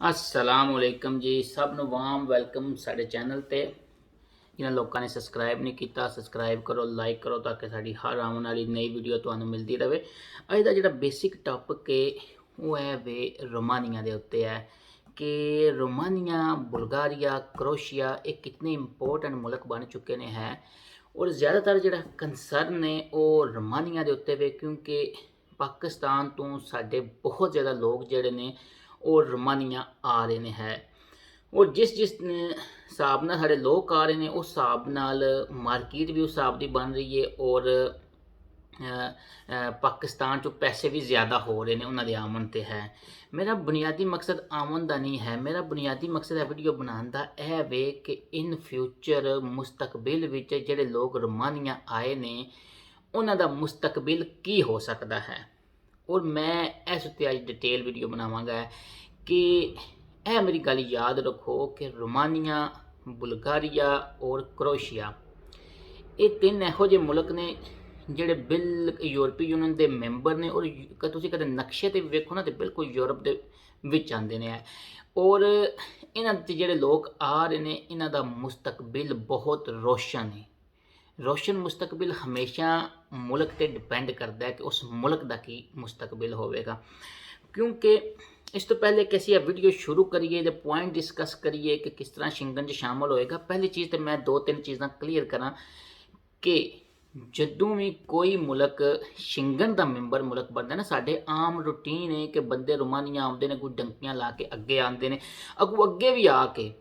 असलामुअलैकुम जी, सब ਨੂੰ ਵਾਮ ਵੈਲਕਮ ਸਾਡੇ ਚੈਨਲ ਤੇ। ਜਿਨ੍ਹਾਂ ਲੋਕਾਂ ਨੇ ਸਬਸਕ੍ਰਾਈਬ ਨਹੀਂ ਕੀਤਾ, ਸਬਸਕ੍ਰਾਈਬ ਕਰੋ, ਲਾਈਕ ਕਰੋ ਤਾਂ ਕਿ ਸਾਡੀ ਹਰ ਆਉਣ ਵਾਲੀ ਨਈ ਵੀਡੀਓ ਤੁਹਾਨੂੰ ਮਿਲਦੀ ਰਹੇ। ਅੱਜ ਦਾ ਜਿਹੜਾ ਬੇਸਿਕ ਟੌਪਿਕ ਹੈ ਉਹ ਹੈ ਵੇ ਰੋਮਾਨੀਆ ਦੇ ਉੱਤੇ ਹੈ ਕਿ ਰੋਮਾਨੀਆ, ਬੁਲਗਾਰੀਆ, ਕਰੋਸ਼ੀਆ ਇਹ ਕਿਤਨੇ ਇੰਪੋਰਟੈਂਟ ਮੁਲਕ ਬਣ ਚੁੱਕੇ ਨੇ ਹੈ। ਔਰ ਜ਼ਿਆਦਾਤਰ ਜਿਹੜਾ ਕੰਸਰਨ ਨੇ ਉਹ ਰੋਮਾਨੀਆ ਦੇ ਉੱਤੇ ਵੇ, ਕਿਉਂਕਿ ਪਾਕਿਸਤਾਨ ਤੋਂ ਸਾਡੇ ਬਹੁਤ ਜ਼ਿਆਦਾ ਲੋਕ ਜਿਹੜੇ ਨੇ ਉਹ ਰੋਮਾਨੀਆ ਆ ਰਹੇ ਨੇ ਹੈ। ਔਰ ਜਿਸ ਹਿਸਾਬ ਨਾਲ ਸਾਡੇ ਲੋਕ ਆ ਰਹੇ ਨੇ ਉਸ ਹਿਸਾਬ ਨਾਲ ਮਾਰਕੀਟ ਵੀ ਉਸ ਹਿਸਾਬ ਦੀ ਬਣ ਰਹੀ ਹੈ। ਔਰ ਪਾਕਿਸਤਾਨ 'ਚੋਂ ਪੈਸੇ ਵੀ ਜ਼ਿਆਦਾ ਹੋ ਰਹੇ ਨੇ ਉਹਨਾਂ ਦੇ ਆਮਨ 'ਤੇ ਹੈ। ਮੇਰਾ ਬੁਨਿਆਦੀ ਮਕਸਦ ਆਮਨ ਦਾ ਨਹੀਂ ਹੈ, ਮੇਰਾ ਬੁਨਿਆਦੀ ਮਕਸਦ ਹੈ ਵੀਡੀਓ ਬਣਾਉਣ ਦਾ ਇਹ ਵੇ ਕਿ ਇਨ ਫਿਊਚਰ ਮੁਸਤਕਬਲ ਵਿੱਚ ਜਿਹੜੇ ਲੋਕ ਰੋਮਾਨੀਆ ਆਏ ਨੇ ਉਹਨਾਂ ਦਾ ਮੁਸਤਕਬਲ ਕੀ ਹੋ ਸਕਦਾ ਹੈ। ਔਰ ਮੈਂ ਇਸ ਉੱਤੇ ਅੱਜ ਡਿਟੇਲ ਵੀਡੀਓ ਬਣਾਵਾਂਗਾ ਕਿ ਇਹ ਮੇਰੀ ਗੱਲ ਯਾਦ ਰੱਖੋ ਕਿ ਰੋਮਾਨੀਆ, ਬੁਲਗਾਰੀਆ ਔਰ ਕਰੋਸ਼ੀਆ ਇਹ ਤਿੰਨ ਇਹੋ ਜਿਹੇ ਮੁਲਕ ਨੇ ਜਿਹੜੇ ਯੂਰਪੀ ਯੂਨੀਅਨ ਦੇ ਮੈਂਬਰ ਨੇ। ਔਰ ਤੁਸੀਂ ਕਦੇ ਨਕਸ਼ੇ 'ਤੇ ਵੇਖੋ ਨਾ ਤੇ ਬਿਲਕੁਲ ਯੂਰਪ ਦੇ ਵਿੱਚ ਆਉਂਦੇ ਨੇ। ਔਰ ਇਹਨਾਂ 'ਤੇ ਜਿਹੜੇ ਲੋਕ ਆ ਰਹੇ ਨੇ ਇਹਨਾਂ ਦਾ ਮੁਸਤਕਬਲ ਬਹੁਤ ਰੋਸ਼ਨ ਹੈ। ਰੋਸ਼ਨ ਮੁਸਤਕਬਲ ਹਮੇਸ਼ਾ ਮੁਲਕ 'ਤੇ ਡਿਪੈਂਡ ਕਰਦਾ ਹੈ ਕਿ ਉਸ ਮੁਲਕ ਦਾ ਕੀ ਮੁਸਤਕਬਲ ਹੋਵੇਗਾ। ਕਿਉਂਕਿ ਇਸ ਤੋਂ ਪਹਿਲੇ ਕਿ ਅਸੀਂ ਇਹ ਵੀਡੀਓ ਸ਼ੁਰੂ ਕਰੀਏ ਤੇ ਪੁਆਇੰਟ ਡਿਸਕਸ ਕਰੀਏ ਕਿ ਕਿਸ ਤਰ੍ਹਾਂ ਸ਼ਿੰਗਨ 'ਚ ਸ਼ਾਮਲ ਹੋਏਗਾ, ਪਹਿਲੀ ਚੀਜ਼ ਤੇ ਮੈਂ ਦੋ ਤਿੰਨ ਚੀਜ਼ਾਂ ਕਲੀਅਰ ਕਰਾਂ ਕਿ ਜਦੋਂ ਵੀ ਕੋਈ ਮੁਲਕ ਸ਼ਿੰਗਨ ਦਾ ਮੈਂਬਰ ਮੁਲਕ ਬਣਦਾ ਨਾ, ਸਾਡੇ ਆਮ ਰੂਟੀਨ ਹੈ ਕਿ ਬੰਦੇ ਰੋਮਾਨੀਆ ਆਉਂਦੇ ਨੇ, ਕੋਈ ਡੰਕੀਆਂ ਲਾ ਕੇ ਅੱਗੇ ਆਉਂਦੇ ਨੇ, ਅੱਗੇ ਵੀ ਆ ਕੇ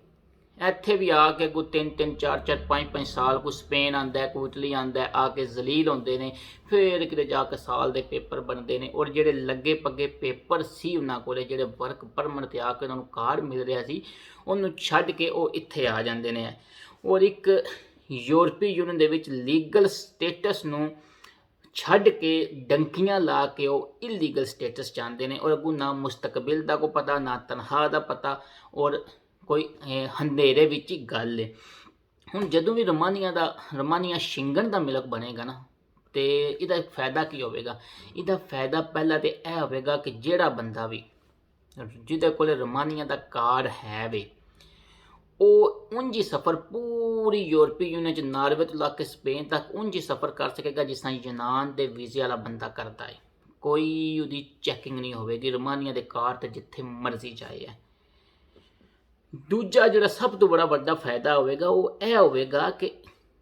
ਇੱਥੇ ਵੀ ਆ ਕੇ ਕੋਈ 3-3, 4-4, 5-5 ਸਾਲ ਕੋਈ ਸਪੇਨ ਆਉਂਦਾ, ਕੋਈ ਇਟਲੀ ਆਉਂਦਾ, ਆ ਕੇ ਜ਼ਲੀਲ ਹੁੰਦੇ ਨੇ, ਫਿਰ ਕਿਤੇ ਜਾ ਕੇ ਸਾਲ ਦੇ ਪੇਪਰ ਬਣਦੇ ਨੇ। ਔਰ ਜਿਹੜੇ ਲੱਗੇ ਪੱਗੇ ਪੇਪਰ ਸੀ ਉਹਨਾਂ ਕੋਲ, ਜਿਹੜੇ ਵਰਕ ਪਰਮਿਟ 'ਤੇ ਆ ਕੇ ਉਹਨਾਂ ਨੂੰ ਕਾਰਡ ਮਿਲ ਰਿਹਾ ਸੀ, ਉਹਨੂੰ ਛੱਡ ਕੇ ਉਹ ਇੱਥੇ ਆ ਜਾਂਦੇ ਨੇ। ਔਰ ਇੱਕ ਯੂਰਪੀ ਯੂਨੀਅਨ ਦੇ ਵਿੱਚ ਲੀਗਲ ਸਟੇਟਸ ਨੂੰ ਛੱਡ ਕੇ ਡੰਕੀਆਂ ਲਾ ਕੇ ਉਹ ਇਲੀਗਲ ਸਟੇਟਸ ਚਾਹੁੰਦੇ ਨੇ। ਔਰ ਅੱਗੋਂ ਨਾ ਮੁਸਤਕਬਲ ਦਾ ਕੋਈ ਪਤਾ, ਨਾ ਤਨਖਾਹ ਦਾ ਪਤਾ, ਔਰ ਕੋਈ ਹਨੇਰੇ ਵਿੱਚ ਹੀ ਗੱਲ ਹੈ। ਹੁਣ ਜਦੋਂ ਵੀ ਰੋਮਾਨੀਆ ਸ਼ਿੰਗਨ ਦਾ ਮੁਲਕ ਬਣੇਗਾ ਨਾ, ਤੇ ਇਹਦਾ ਫਾਇਦਾ ਕੀ ਹੋਵੇਗਾ? ਇਹਦਾ ਫਾਇਦਾ ਪਹਿਲਾਂ ਤੇ ਇਹ ਹੋਵੇਗਾ ਕਿ ਜਿਹੜਾ ਬੰਦਾ ਵੀ ਜਿਹਦੇ ਕੋਲ ਰੋਮਾਨੀਆ ਦਾ ਕਾਰਡ ਹੈ ਵੇ, ਉਹ ਉਂਝ ਹੀ ਸਫ਼ਰ ਪੂਰੀ ਯੂਰਪੀ ਯੂਨੀਅਨ 'ਚ ਨਾਰਵੇ ਤੋਂ ਲਾ ਕੇ ਸਪੇਨ ਤੱਕ ਉਂਝ ਹੀ ਸਫ਼ਰ ਕਰ ਸਕੇਗਾ ਜਿਸ ਤਰ੍ਹਾਂ ਯੂਨਾਨ ਦੇ ਵੀਜ਼ੇ ਵਾਲਾ ਬੰਦਾ ਕਰਦਾ ਹੈ। ਕੋਈ ਉਹਦੀ ਚੈਕਿੰਗ ਨਹੀਂ ਹੋਵੇਗੀ, ਰੋਮਾਨੀਆ ਦੇ ਕਾਰਡ 'ਤੇ ਜਿੱਥੇ ਮਰਜ਼ੀ ਜਾਏ ਹੈ। ਦੂਜਾ ਜਿਹੜਾ ਸਭ ਤੋਂ ਬੜਾ ਵੱਡਾ ਫਾਇਦਾ ਹੋਵੇਗਾ ਉਹ ਇਹ ਹੋਵੇਗਾ ਕਿ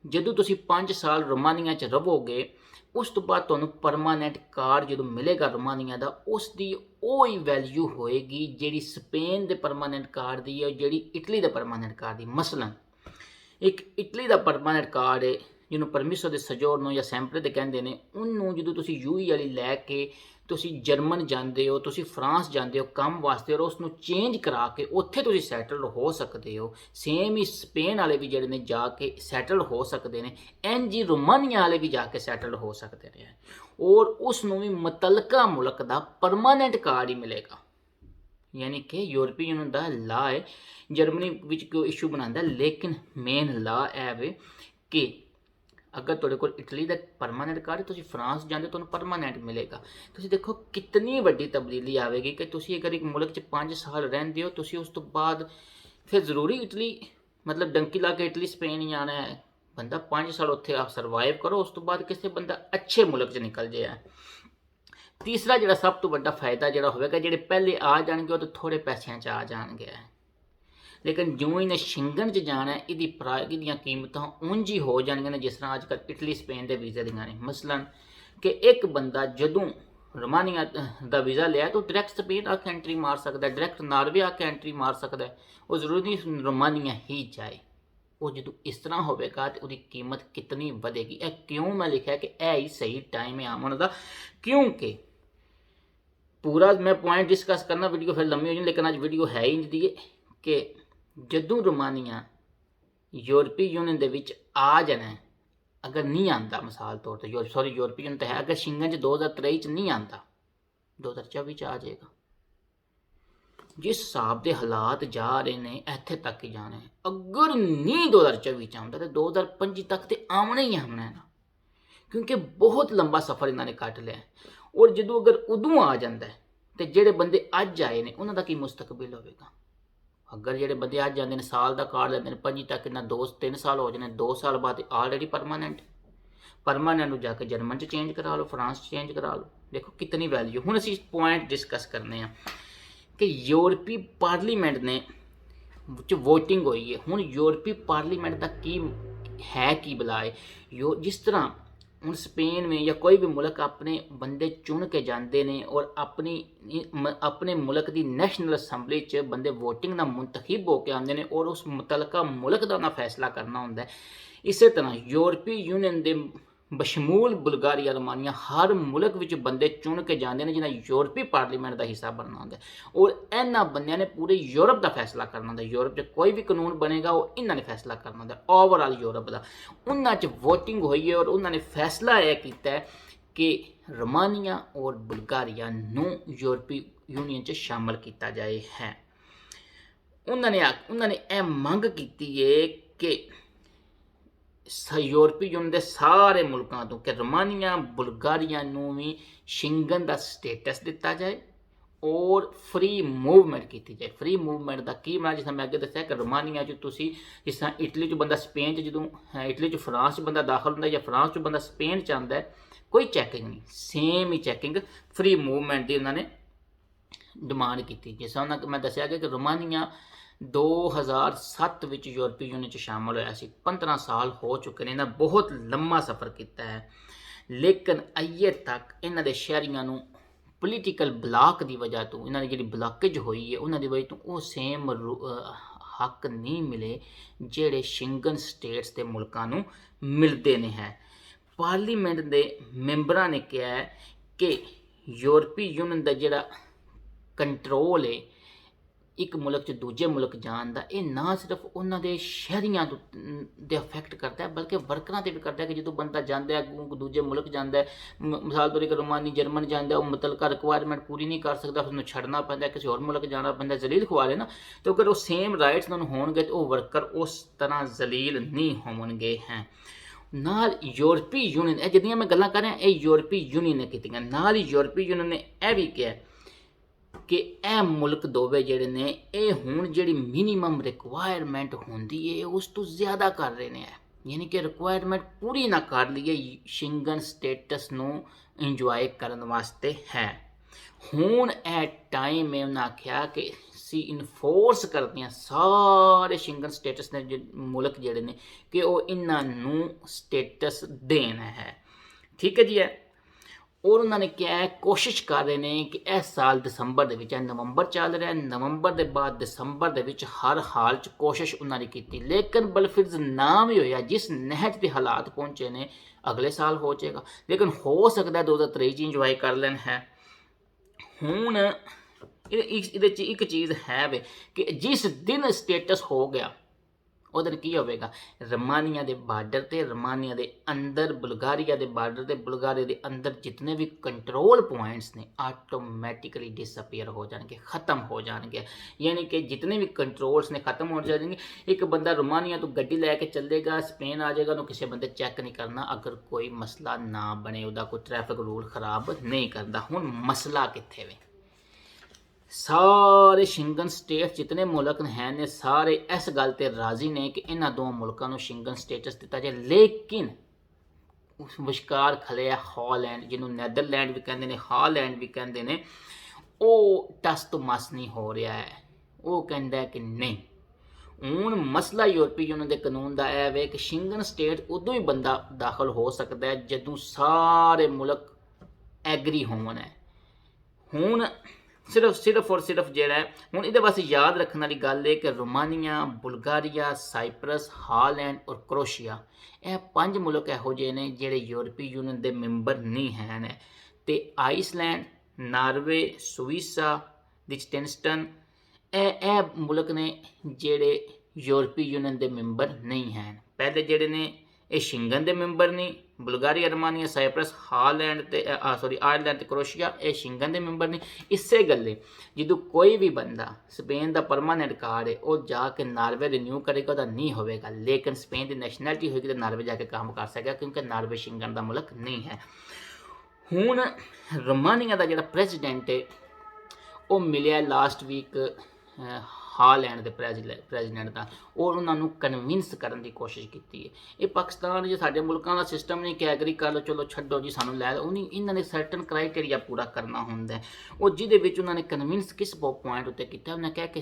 ਜਦੋਂ ਤੁਸੀਂ 5 ਸਾਲ ਰੋਮਾਨੀਆ 'ਚ ਰਹੋਗੇ, ਉਸ ਤੋਂ ਬਾਅਦ ਤੁਹਾਨੂੰ ਪਰਮਾਨੈਂਟ ਕਾਰਡ ਜਦੋਂ ਮਿਲੇਗਾ ਰੋਮਾਨੀਆ ਦਾ, ਉਸ ਦੀ ਉਹ ਹੀ ਵੈਲਿਊ ਹੋਏਗੀ ਜਿਹੜੀ ਸਪੇਨ ਦੇ ਪਰਮਾਨੈਂਟ ਕਾਰਡ ਦੀ ਹੈ, ਜਿਹੜੀ ਇਟਲੀ ਦਾ ਪਰਮਾਨੈਂਟ ਕਾਰਡ ਦੀ। ਮਸਲਨ ਇੱਕ ਇਟਲੀ ਦਾ ਪਰਮਾਨੈਂਟ ਕਾਰਡ ਹੈ ਜਿਹਨੂੰ ਪਰਮਿਸੋ ਦੇ ਸਜੋਰਨੋ ਜਾਂ ਸੈਂਪਰੇ ਤੇ ਕਹਿੰਦੇ ਨੇ, ਉਹਨੂੰ ਜਦੋਂ ਤੁਸੀਂ ਯੂਈ ਵਾਲੀ ਲੈ ਕੇ ਤੁਸੀਂ ਜਰਮਨ ਜਾਂਦੇ ਹੋ, ਤੁਸੀਂ ਫਰਾਂਸ ਜਾਂਦੇ ਹੋ ਕੰਮ ਵਾਸਤੇ, ਔਰ ਉਸ ਨੂੰ ਚੇਂਜ ਕਰਾ ਕੇ ਉੱਥੇ ਤੁਸੀਂ ਸੈਟਲ ਹੋ ਸਕਦੇ ਹੋ। ਸੇਮ ਹੀ ਸਪੇਨ ਵਾਲੇ ਵੀ ਜਿਹੜੇ ਨੇ ਜਾ ਕੇ ਸੈਟਲ ਹੋ ਸਕਦੇ ਨੇ, ਇੰਝ ਹੀ ਰੋਮਾਨੀਆ ਵਾਲੇ ਵੀ ਜਾ ਕੇ ਸੈਟਲ ਹੋ ਸਕਦੇ ਨੇ। ਔਰ ਉਸ ਨੂੰ ਵੀ ਮੁਤਲਕਾ ਮੁਲਕ ਦਾ ਪਰਮਾਨੈਂਟ ਕਾਰਡ ਹੀ ਮਿਲੇਗਾ। ਯਾਨੀ ਕਿ ਯੂਰਪੀ ਯੂਨੀਅਨ ਦਾ ਲਾ ਹੈ, ਜਰਮਨੀ ਵਿੱਚ ਕੋਈ ਇਸ਼ੂ ਬਣਾਉਂਦਾ, ਲੇਕਿਨ ਮੇਨ ਲਾ ਇਹ ਵੇ ਕਿ ਅਗਰ ਤੁਹਾਡੇ ਕੋਲ ਇਟਲੀ ਦਾ ਪਰਮਾਨੈਂਟ ਕਾਰਡ, ਤੁਸੀਂ ਫਰਾਂਸ ਜਾਂਦੇ ਤੁਹਾਨੂੰ ਪਰਮਾਨੈਂਟ ਮਿਲੇਗਾ। ਤੁਸੀਂ ਦੇਖੋ ਕਿਤਨੀ ਵੱਡੀ ਤਬਦੀਲੀ ਆਵੇਗੀ ਕਿ ਤੁਸੀਂ ਅਗਰ ਇੱਕ ਮੁਲਕ 'ਚ 5 ਸਾਲ ਰਹਿੰਦੇ ਹੋ, ਤੁਸੀਂ ਉਸ ਤੋਂ ਬਾਅਦ ਫਿਰ ਜ਼ਰੂਰੀ ਇਟਲੀ ਮਤਲਬ ਡੰਕੀ ਲਾ ਕੇ ਇਟਲੀ ਸਪੇਨ ਹੀ ਆਉਣਾ ਹੈ। ਬੰਦਾ 5 ਸਾਲ ਉੱਥੇ ਆਪ ਸਰਵਾਈਵ ਕਰੋ, ਉਸ ਤੋਂ ਬਾਅਦ ਕਿਸੇ ਬੰਦਾ ਅੱਛੇ ਮੁਲਕ 'ਚ ਨਿਕਲ ਜਾਏ। ਤੀਸਰਾ ਜਿਹੜਾ ਸਭ ਤੋਂ ਵੱਡਾ ਫਾਇਦਾ ਜਿਹੜਾ ਹੋਵੇਗਾ, ਜਿਹੜੇ ਪਹਿਲੇ ਆ ਜਾਣਗੇ ਉਹ ਤਾਂ ਥੋੜ੍ਹੇ ਪੈਸਿਆਂ 'ਚ ਆ ਜਾਣਗੇ, ਲੇਕਿਨ ਜਿਉਂ ਇਹਨੇ ਸ਼ਿੰਗਨ 'ਚ ਜਾਣਾ ਇਹਦੀਆਂ ਕੀਮਤਾਂ ਉਂਝ ਹੀ ਹੋ ਜਾਣਗੀਆਂ ਨੇ ਜਿਸ ਤਰ੍ਹਾਂ ਅੱਜ ਕੱਲ੍ਹ ਇਟਲੀ ਸਪੇਨ ਦੇ ਵੀਜ਼ੇ ਦੀਆਂ ਨੇ। ਮਸਲਨ ਕਿ ਇੱਕ ਬੰਦਾ ਜਦੋਂ ਰੋਮਾਨੀਆ ਦਾ ਵੀਜ਼ਾ ਲਿਆ ਤਾਂ ਉਹ ਡਾਇਰੈਕਟ ਸਪੇਨ ਆ ਕੇ ਐਂਟਰੀ ਮਾਰ ਸਕਦਾ, ਡਾਇਰੈਕਟ ਨਾਰਵੇ ਆ ਕੇ ਐਂਟਰੀ ਮਾਰ ਸਕਦਾ, ਉਹ ਜ਼ਰੂਰੀ ਨਹੀਂ ਰੋਮਾਨੀਆ ਹੀ ਜਾਏ। ਉਹ ਜਦੋਂ ਇਸ ਤਰ੍ਹਾਂ ਹੋਵੇਗਾ ਤਾਂ ਉਹਦੀ ਕੀਮਤ ਕਿਤਨੀ ਵਧੇਗੀ। ਇਹ ਕਿਉਂ ਮੈਂ ਲਿਖਿਆ ਕਿ ਇਹ ਹੀ ਸਹੀ ਟਾਈਮ ਹੈ ਆਉਣ ਦਾ, ਕਿਉਂਕਿ ਪੂਰਾ ਮੈਂ ਪੁਆਇੰਟ ਡਿਸਕਸ ਕਰਨਾ, ਵੀਡੀਓ ਫਿਰ ਲੰਮੀ ਹੋ ਜਾਣੀ, ਲੇਕਿਨ ਅੱਜ ਵੀਡੀਓ ਹੈ ਹੀ ਨਹੀਂ ਕਿ ਜਦੋਂ ਰੋਮਾਨੀਆ ਯੂਰਪੀ ਯੂਨੀਅਨ ਦੇ ਵਿੱਚ ਆ ਜਾਣਾ, ਅਗਰ ਨਹੀਂ ਆਉਂਦਾ ਮਿਸਾਲ ਤੌਰ ਤੇ ਯੂਰਪੀ ਯੂਨੀਅਨ ਤਾਂ ਹੈ, ਅਗਰ ਸ਼ਿੰਗਨ 'ਚ 2023 'ਚ ਨਹੀਂ ਆਉਂਦਾ, 2024 'ਚ ਆ ਜਾਏਗਾ। ਜਿਸ ਹਿਸਾਬ ਦੇ ਹਾਲਾਤ ਜਾ ਰਹੇ ਨੇ ਇੱਥੇ ਤੱਕ ਹੀ ਜਾਣਾ ਹੈ। ਅਗਰ ਨਹੀਂ 2024 'ਚ ਆਉਂਦਾ ਤਾਂ 2025 ਤੱਕ ਤੇ ਆਉਣਾ ਹੀ ਆਉਣਾ ਹੈ ਨਾ, ਕਿਉਂਕਿ ਬਹੁਤ ਲੰਬਾ ਸਫ਼ਰ ਇਹਨਾਂ ਨੇ ਕੱਟ ਲਿਆ। ਔਰ ਜਦੋਂ ਅਗਰ ਉਦੋਂ ਆ ਜਾਂਦਾ ਤੇ ਜਿਹੜੇ ਬੰਦੇ ਅੱਜ ਆਏ ਨੇ ਉਹਨਾਂ ਦਾ ਕੀ ਮੁਸਤਕਬਲ ਹੋਵੇਗਾ। ਅਗਰ ਜਿਹੜੇ ਬੰਦੇ ਅੱਜ ਜਾਂਦੇ ਨੇ ਸਾਲ ਦਾ ਕਾਰਡ ਲੈਂਦੇ ਨੇ 25 ਤੱਕ ਇਹਨਾਂ 2-3 ਸਾਲ ਹੋ ਜਾਣੇ, 2 ਸਾਲ ਬਾਅਦ ਆਲਰੇਡੀ ਪਰਮਾਨੈਂਟ ਨੂੰ ਜਾ ਕੇ ਜਰਮਨ 'ਚ ਚੇਂਜ ਕਰਾ ਲਓ, ਫਰਾਂਸ 'ਚ ਚੇਂਜ ਕਰਾ ਲਓ। ਦੇਖੋ ਕਿਤਨੀ ਵੈਲਿਊ। ਹੁਣ ਅਸੀਂ ਪੁਆਇੰਟ ਡਿਸਕਸ ਕਰਨੇ ਆ ਕਿ ਯੂਰਪੀ ਪਾਰਲੀਮੈਂਟ ਨੇ ਵਿੱਚ ਵੋਟਿੰਗ ਹੋਈ ਹੈ। ਹੁਣ ਯੂਰਪੀ ਪਾਰਲੀਮੈਂਟ ਦਾ ਕੀ ਹੈ, ਕੀ ਬੁਲਾਏ ਜਿਸ ਤਰ੍ਹਾਂ ਹੁਣ ਸਪੇਨ में या कोई भी मुल्क अपने बंदे चुन के जाते हैं और अपने मुल्क की नैशनल असैंबली च बंदे वोटिंग नाल मुंतखब होकर आते हैं और उस मुतलका मुल्क का उन्हें फैसला करना होंदा है। इस तरह यूरोपी यूनियन के बशमूल बुल्गारिया रोमानिया हर मुल्क विच बंदे चुन के जाते हैं जिन्हें यूरोपी पार्लीमेंट का हिस्सा बनना होंदा है और इन्हां बंदियां ने पूरे यूरोप का फैसला करना होंदा है। यूरोप च कोई भी कानून बनेगा वो इन्हां ने फैसला करना होंदा है ओवरऑल यूरोप का। उन्हां च वोटिंग हुई है और उन्होंने फैसला यह किया कि रोमानिया और बुल्गारिया नूं यूरोपी यूनियन च शामिल किया जाए है। उन्होंने यह मंग की है कि यूरोपी यूनियन के सारे मुल्कों तो कि रोमानिया बुल्गारिया नूं भी शेंगन का स्टेटस दिता जाए और फ्री मूवमेंट की जाए। फ्री मूवमेंट का की मैं जिस मैं अगे दस्या कि रोमानिया तुसी जिस तरह इटली च बंदा स्पेन च जो इटली च फ्रांस च बंदा दाखल होंदा या फ्रांस च बंदा स्पेन च आंदा है कोई चैकिंग नहीं, सेम ही चैकिंग फ्री मूवमेंट की उन्होंने डिमांड की। जिस तरह मैं दस्या कि रोमानिया 2007 विच यूरोपी यूनियन च शामिल होया सी। 15 साल हो चुके हैं, इन्हें बहुत लंबा सफ़र किया है, लेकिन अजे तक इन्हां दे शहरियां नूं पोलीटिकल ब्लॉक की वजह तो इन्हां दी जिहड़ी ब्लॉकेज हुई है उन्हां दी वजह तो वो सेम हक नहीं मिले जिहड़े शेंगन स्टेट्स के मुल्कां नूं मिलते ने है। पार्लीमेंट के मैंबरां ने कहा है कि यूरोपी यूनियन का जिहड़ा कंट्रोल है एक मुल्क च दूजे मुल्क जान का, ये ना सिर्फ उन्होंने शहरियां दे अफेक्ट करता है बल्कि वर्करां ते भी करता है कि जो बंदा जाता है दूजे मुल्क जाता है, मिसाल तौर पर रोमानी जर्मन जाता है, वो मुतलका रिक्वायरमेंट पूरी नहीं कर सकता, उसमें छड़ना पैंदा, किसी होर मुल्क जाना पैंदा, जलील खुआ रहे ना। तो अगर वो सेम राइट्स होणगे तो वो वर्कर उस तरह जलील नहीं होवणगे हैं। नाल यूरोपी यूनियन जिहड़ियां मैं गल्लां कर रहा ये यूरोपी यूनियन ने कीतियां, नाल यूरोपी यूनियन ने यह भी कहा कि यह मुल्क दोवे जिहड़े ने ये हुण जिहड़ी मिनीमम रिक्वायरमेंट होंदी है उस तो ज़्यादा कर रहे हैं, यानी कि रिक्वायरमेंट पूरी ना कर लीए शेंगन स्टेटस नूं इंजॉय करने वास्ते है। हुण ए टाइम है उन्हें आख्या कि सी इनफोर्स करते हैं सारे शेंगन स्टेटस ने मुल्क जिहड़े ने कि वो इन्हां नूं स्टेटस देना है। ठीक है जी है। और उन्होंने क्या है कोशिश कर रहे हैं कि इस साल दिसंबर के विच नवंबर चल रहा है, नवंबर के बाद दिसंबर के विच हर हाल च कोशिश उन्होंने की, लेकिन बलफिर्ज ना भी होया जिस नहज के हालात पहुँचे ने अगले साल हो जाएगा, लेकिन हो सकता है 2023 इंजॉय कर लेन है। हुण एक चीज़ है वे कि जिस दिन स्टेटस हो गया उधर की होगा रोमानिया के बार्डर से रोमानिया के अंदर बुल्गारिया के बार्डर से बुल्गारिया के अंदर जितने भी कंट्रोल पॉइंट्स ने ऑटोमैटिकली डिसअपीयर हो जाएंगे, ख़त्म हो जाएंगे। यानी कि जितने भी कंट्रोल्स ने ख़त्म हो जाएंगे। एक बंदा रोमानिया तो गड्डी लैके चलेगा स्पेन आ जाएगा तो किसी बंदे चैक नहीं करना अगर कोई मसला ना बने, उसका कोई ट्रैफिक रूल खराब नहीं करता। हुण मसला कित्थे वे, सारे शेंगन स्टेट जितने मुल्क हैं ने सारे इस गल ते राजी ने कि इन्हां दो मुल्कों को शेंगन स्टेटस दिता जाए, लेकिन उस विचकार खले हॉलैंड जिन्हों नैदरलैंड भी कहते हैं हॉलैंड भी कहते हैं, वो टस तो मस नहीं हो रहा है। वो कहता है कि नहीं हूँ मसला यूरोपी यूनियन के कानून का यह है कि शेंगन स्टेट उदों ही बंदा दाखिल हो सकता है जदों सारे मुल्क एग्री होवन है। हूँ सिर्फ और सिर्फ जोड़ा है हूँ ये वास्ते याद रखने वाली गल है कि रोमानिया बुल्गारिया साइप्रस हॉलैंड और क्रोशिया यह 5 मुल्क इहो जे ने जिहड़े यूरोपी यूनियन के मैंबर नहीं हैं, तो आइसलैंड नार्वे स्विसा लिechtenstein ए मुल्क ने जिहड़े यूरोपी यूनियन के मैंबर नहीं हैं। पहले जिहड़े ने ये शेंगन के मैंबर नहीं, Bulgaria Romania Cyprus Holland Ireland ते क्रोशिया ये शेंगन के मैंबर नहीं। इसे गल्ले जो कोई भी बंदा स्पेन का परमानेंट कार्ड है वो जाके नार्वे रिन्यू करेगा तो नहीं होगा, लेकिन स्पेन की नैशनैलिटी होगी तो नार्वे जाके काम कर सकेगा क्योंकि नार्वे शेंगन का मुल्क नहीं है। हुण रोमानिया का जो प्रेजिडेंट है ਉਹ ਮਿਲਿਆ ਲਾਸਟ ਵੀਕ ਹਾਲੈਂਡ ਦੇ ਪ੍ਰੈਜ਼ੀਡੈਂਟ ਦਾ, ਔਰ ਉਹਨਾਂ ਨੂੰ ਕਨਵਿੰਸ ਕਰਨ ਦੀ ਕੋਸ਼ਿਸ਼ ਕੀਤੀ ਹੈ। ਇਹ ਪਾਕਿਸਤਾਨ ਜੇ ਸਾਡੇ ਮੁਲਕਾਂ ਦਾ ਸਿਸਟਮ ਨਹੀਂ ਕਿ ਐਗਰੀ ਕਰ ਲਓ, ਚਲੋ ਛੱਡੋ ਜੀ ਸਾਨੂੰ ਲੈ ਲਓ, ਨਹੀਂ, ਇਹਨਾਂ ਨੇ ਸਰਟਨ ਕ੍ਰਾਈਟੇਰੀਆ ਪੂਰਾ ਕਰਨਾ ਹੁੰਦਾ। ਉਹ ਜਿਹਦੇ ਵਿੱਚ ਉਹਨਾਂ ਨੇ ਕਨਵਿੰਸ ਕਿਸ ਪੁਆਇੰਟ ਉੱਤੇ ਕੀਤਾ, ਉਹਨੇ ਕਿਹਾ ਕਿ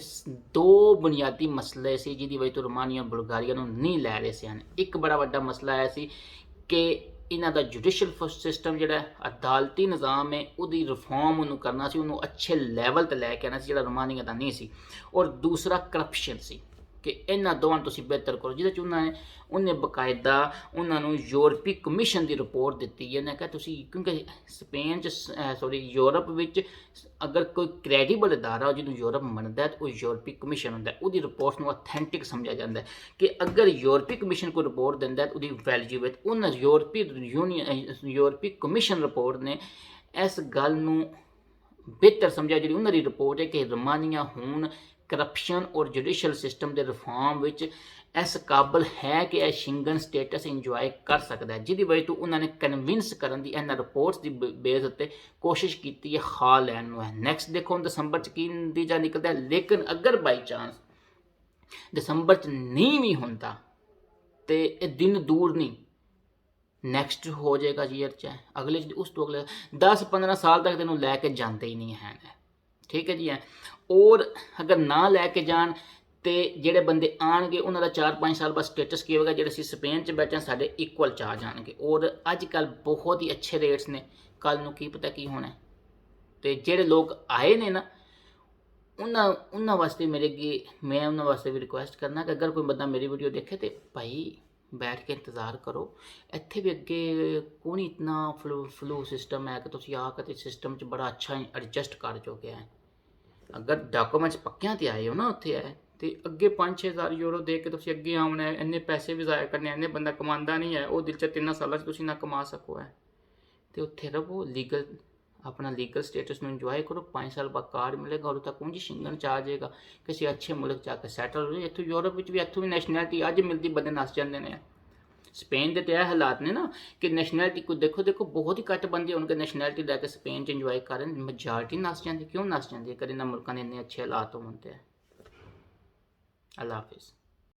2 ਬੁਨਿਆਦੀ ਮਸਲੇ ਸੀ ਜਿਹਦੀ ਵਜ੍ਹਾ ਤੋਂ ਰੋਮਾਨੀਆ ਬੁਲਗਾਰੀਆ ਨੂੰ ਨਹੀਂ ਲੈ ਰਹੇ ਸੀ ਹਨ। ਇੱਕ ਬੜਾ ਵੱਡਾ ਮਸਲਾ ਇਹ ਸੀ ਕਿ ਇਹਨਾਂ ਦਾ ਜੁਡੀਸ਼ੀਅਲ ਸਿਸਟਮ ਜਿਹੜਾ ਅਦਾਲਤੀ ਨਿਜ਼ਾਮ ਹੈ ਉਹਦੀ ਰਿਫਾਰਮ ਉਹਨੂੰ ਕਰਨਾ ਸੀ, ਉਹਨੂੰ ਅੱਛੇ ਲੈਵਲ 'ਤੇ ਲੈ ਕੇ ਆਉਣਾ ਸੀ ਜਿਹੜਾ ਰੋਮਾਨੀਆ ਦਾ ਨਹੀਂ ਸੀ। ਔਰ ਦੂਸਰਾ ਕਰਪਸ਼ਨ ਸੀ ਕਿ ਇਹਨਾਂ ਦੋਵਾਂ ਨੂੰ ਤੁਸੀਂ ਬਿਹਤਰ ਕਰੋ, ਜਿਹਦੇ 'ਚ ਉਹਨੇ ਬਕਾਇਦਾ ਉਹਨਾਂ ਨੂੰ ਯੂਰਪੀ ਕਮਿਸ਼ਨ ਦੀ ਰਿਪੋਰਟ ਦਿੱਤੀ ਹੈ। ਉਹਨੇ ਕਿਹਾ ਤੁਸੀਂ, ਕਿਉਂਕਿ ਸਪੇਨ 'ਚ ਯੂਰਪ ਵਿੱਚ ਅਗਰ ਕੋਈ ਕ੍ਰੈਡੀਬਲ ਅਦਾਰਾ ਜਿਹਨੂੰ ਯੂਰਪ ਮੰਨਦਾ ਤਾਂ ਉਹ ਯੂਰਪੀ ਕਮਿਸ਼ਨ ਹੁੰਦਾ, ਉਹਦੀ ਰਿਪੋਰਟ ਨੂੰ ਅਥੈਂਟਿਕ ਸਮਝਿਆ ਜਾਂਦਾ ਕਿ ਅਗਰ ਯੂਰਪੀ ਕਮਿਸ਼ਨ ਕੋਈ ਰਿਪੋਰਟ ਦਿੰਦਾ ਤਾਂ ਉਹਦੀ ਵੈਲਿਊ ਹੈ। ਉਹਨਾਂ ਯੂਰਪੀ ਕਮਿਸ਼ਨ ਰਿਪੋਰਟ ਨੇ ਇਸ ਗੱਲ ਨੂੰ ਬਿਹਤਰ ਸਮਝਿਆ ਜਿਹੜੀ ਉਹਨਾਂ ਦੀ ਰਿਪੋਰਟ ਹੈ ਕਿ ਰੋਮਾਨੀਆ ਹੁਣ ਕਰਪਸ਼ਨ ਔਰ ਜੁਡੀਸ਼ੀਅਲ ਸਿਸਟਮ ਦੇ ਰਿਫਾਰਮ ਵਿੱਚ ਇਸ ਕਾਬਲ ਹੈ ਕਿ ਇਹ ਸ਼ਿੰਗਨ ਸਟੇਟਸ ਇੰਜੋਏ ਕਰ ਸਕਦਾ ਹੈ, ਜਿਹਦੀ ਵਜ੍ਹਾ ਤੋਂ ਉਹਨਾਂ ਨੇ ਕਨਵਿੰਸ ਕਰਨ ਦੀ ਇਹਨਾਂ ਰਿਪੋਰਟਸ ਦੀ ਬੇਸ ਉੱਤੇ ਕੋਸ਼ਿਸ਼ ਕੀਤੀ ਹੈ ਹਾਲੈਂਡ ਨੂੰ। ਨੈਕਸਟ ਦੇਖੋ ਹੁਣ ਦਸੰਬਰ 'ਚ ਕੀ ਨਤੀਜਾ ਨਿਕਲਦਾ ਹੈ। ਲੇਕਿਨ ਅਗਰ ਬਾਈ ਚਾਂਸ ਦਸੰਬਰ 'ਚ ਨਹੀਂ ਵੀ ਹੁੰਦਾ ਤੇ ਇਹ ਦਿਨ ਦੂਰ ਨਹੀਂ, ਨੈਕਸਟ ਹੋ ਜਾਏਗਾ ਈਅਰ 'ਚ, ਅਗਲੇ ਉਸ ਤੋਂ ਅਗਲੇ 10-15 ਸਾਲ ਤੱਕ ਤੈਨੂੰ ਲੈ ਕੇ ਜਾਂਦੇ ਹੀ ਨਹੀਂ ਹੈ। ਠੀਕ ਹੈ ਜੀ। ਔਰ ਅਗਰ ਨਾ ਲੈ ਕੇ ਜਾਣ ਤੇ ਜਿਹੜੇ ਬੰਦੇ ਆਣਗੇ ਉਹਨਾਂ ਦਾ 4-5 ਸਾਲ ਬਾਅਦ ਸਟੇਟਸ ਕੀ ਹੋਵੇਗਾ, ਜਿਹੜੇ ਅਸੀਂ ਸਪੇਨ 'ਚ ਬੈਠੇ ਸਾਡੇ ਇਕੁਅਲ 'ਚ ਆ ਜਾਣਗੇ। ਔਰ ਅੱਜ ਕੱਲ੍ਹ ਬਹੁਤ ਹੀ ਅੱਛੇ ਰੇਟਸ ਨੇ, ਕੱਲ੍ਹ ਨੂੰ ਕੀ ਪਤਾ ਕੀ ਹੋਣਾ। ਤੇ ਜਿਹੜੇ ਲੋਕ ਆਏ ਨੇ ਨਾ ਉਹਨਾਂ ਵਾਸਤੇ ਮੈਂ ਉਹਨਾਂ ਵਾਸਤੇ ਵੀ ਰਿਕੁਐਸਟ ਕਰਨਾ ਕਿ ਅਗਰ ਕੋਈ ਬੰਦਾ ਮੇਰੀ ਵੀਡੀਓ ਦੇਖੇ ਤੇ ਭਾਈ ਬੈਠ ਕੇ ਇੰਤਜ਼ਾਰ ਕਰੋ। ਇੱਥੇ ਵੀ ਅੱਗੇ ਕੋਈ ਇਤਨਾ ਫਲੂ ਸਿਸਟਮ ਹੈ ਕਿ ਤੁਸੀਂ ਆ ਕੇ ਸਿਸਟਮ 'ਚ ਬੜਾ ਅੱਛਾ ਐਡਜਸਟ ਕਰ ਚੁੱਕੇ ਹੈ। ਅਗਰ ਡਾਕੂਮੈਂਟਸ ਪੱਕਿਆਂ 'ਤੇ ਆਏ ਹੋ ਨਾ ਉੱਥੇ ਹੈ ਤੇ ਅੱਗੇ 5-6 ਹਜ਼ਾਰ ਯੂਰੋ ਦੇ ਕੇ ਤੁਸੀਂ ਅੱਗੇ ਆਉਣਾ ਹੈ। ਇੰਨੇ ਪੈਸੇ ਵੀ ਜ਼ਾਇਆ ਕਰਨੇ, ਇੰਨੇ ਬੰਦਾ ਕਮਾਉਂਦਾ ਨਹੀਂ ਹੈ, ਉਹ ਦਿਲ 'ਚ 3 ਸਾਲਾਂ 'ਚ ਤੁਸੀਂ ਨਾ ਕਮਾ ਸਕੋ ਹੈ। ਤੇ ਉੱਥੇ ਰਹੋ, ਆਪਣਾ ਲੀਗਲ ਸਟੇਟਸ ਨੂੰ ਇੰਜੋਏ ਕਰੋ। 5 ਸਾਲ ਬਾਅਦ ਕਾਰਡ ਮਿਲੇਗਾ, ਉਦੋਂ ਤੱਕ ਉਂਝ ਸ਼ਿੰਗਨ 'ਚ ਆ ਜਾਏਗਾ, ਕਿਸੇ ਅੱਛੇ ਮੁਲਕ 'ਚ ਆ ਕੇ ਸੈਟਲ ਹੋ ਜਾਏ। ਇੱਥੋਂ ਯੂਰਪ ਵਿੱਚ ਵੀ ਇੱਥੋਂ ਵੀ ਨੈਸ਼ਨੈਲਿਟੀ ਅੱਜ ਮਿਲਦੀ ਬੰਦੇ ਨੱਸ ਜਾਂਦੇ ਨੇ। ਸਪੇਨ ਦੇ ਤੇ ਇਹ ਹਾਲਾਤ ਨੇ ਨਾ ਕਿ ਨੈਸ਼ਨੈਲਿਟੀ ਕੋ ਦੇਖੋ ਬਹੁਤ ਹੀ ਘੱਟ ਬੰਦੇ ਹੋਣਗੇ ਨੈਸ਼ਨੈਲਿਟੀ ਲੈ ਕੇ ਸਪੇਨ 'ਚ ਇੰਜੋਏ ਕਰਨ, ਮੈਜੋਰਟੀ ਨੱਸ ਜਾਂਦੀ। ਕਿਉਂ ਨੱਸ ਜਾਂਦੀ ਹੈ? ਕਦੇ ਨਾ ਮੁਲਕਾਂ ਦੇ ਇੰਨੇ ਅੱਛੇ ਹਾਲਾਤ ਹੋਣ ਤੇ। ਅੱਲਾ ਹਾਫਿਜ਼।